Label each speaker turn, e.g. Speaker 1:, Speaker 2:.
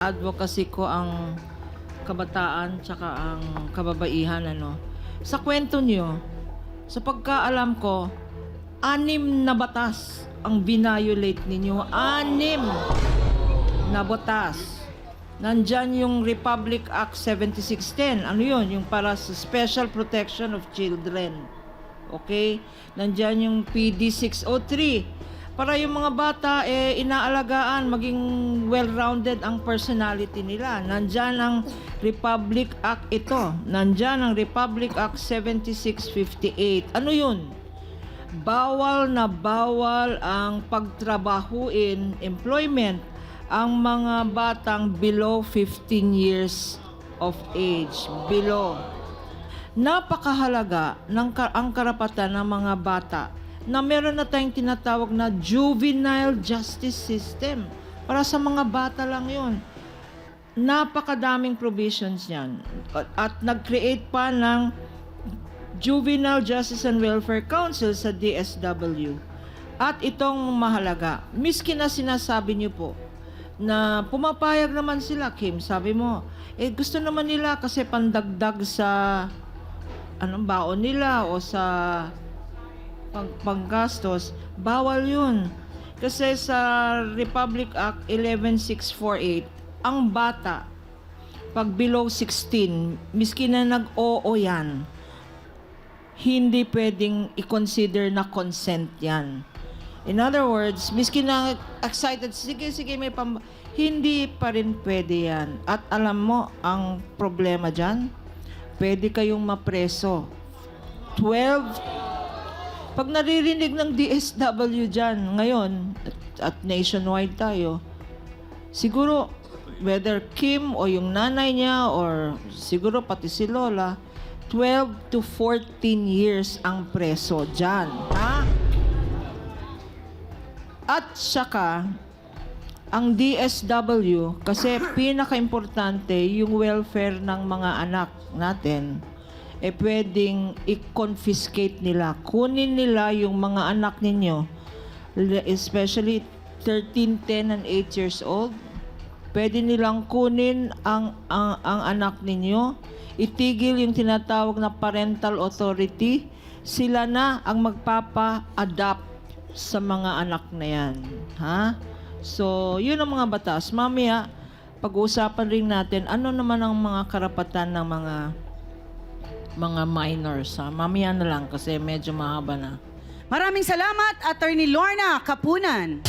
Speaker 1: advocacy ko ang kabataan tsaka ang kababaihan, ano. Sa kwento nyo, sa pagkaalam ko, 6 na batas ang binayolate ninyo. 6 na batas. Nandyan yung Republic Act 7610. Ano yun? Yung para sa Special Protection of Children. Okay? Nandyan yung PD 603. Para yung mga bata, inaalagaan, maging well-rounded ang personality nila. Nandyan ang Republic Act ito. Nandyan ang Republic Act 7658. Ano yun? Bawal na bawal ang pagtrabahuin, employment, ang mga batang below 15 years of age. Below. Napakahalaga ang karapatan ng mga bata na meron na tayong tinatawag na juvenile justice system. Para sa mga bata lang yun. Napakadaming provisions yan. At nag-create pa ng Juvenile Justice and Welfare Council sa DSW. At itong mahalaga, miski na sinasabi niyo po, na pumapayag naman sila, Kim, sabi mo, gusto naman nila kasi pandagdag sa anong baon nila o sa panggastos, bawal yun. Kasi sa Republic Act 11648, ang bata, pag below 16, miski na nag-oo yan, hindi pwedeng i-consider na consent yan. In other words, miski na excited, sige, may hindi pa rin pwede yan. At alam mo, ang problema dyan, pwede kayong mapreso. 12. Pag naririnig ng DSW dyan ngayon, at nationwide tayo, siguro, whether Kim o yung nanay niya or siguro pati si Lola, 12 to 14 years ang preso dyan. Ha? At saka, ang DSW, kasi pinaka-importante yung welfare ng mga anak natin, pwedeng i-confiscate nila. Kunin nila yung mga anak ninyo, especially 13, 10, and 8 years old. Pwede nilang kunin ang anak ninyo, itigil yung tinatawag na parental authority, sila na ang magpapa-adapt sa mga anak na yan. Ha? So, yun ang mga batas. Mamaya, pag-uusapan rin natin, ano naman ang mga karapatan ng mga minors. Ha? Mamaya na lang kasi medyo mahaba na.
Speaker 2: Maraming salamat, Attorney Lorna Kapunan.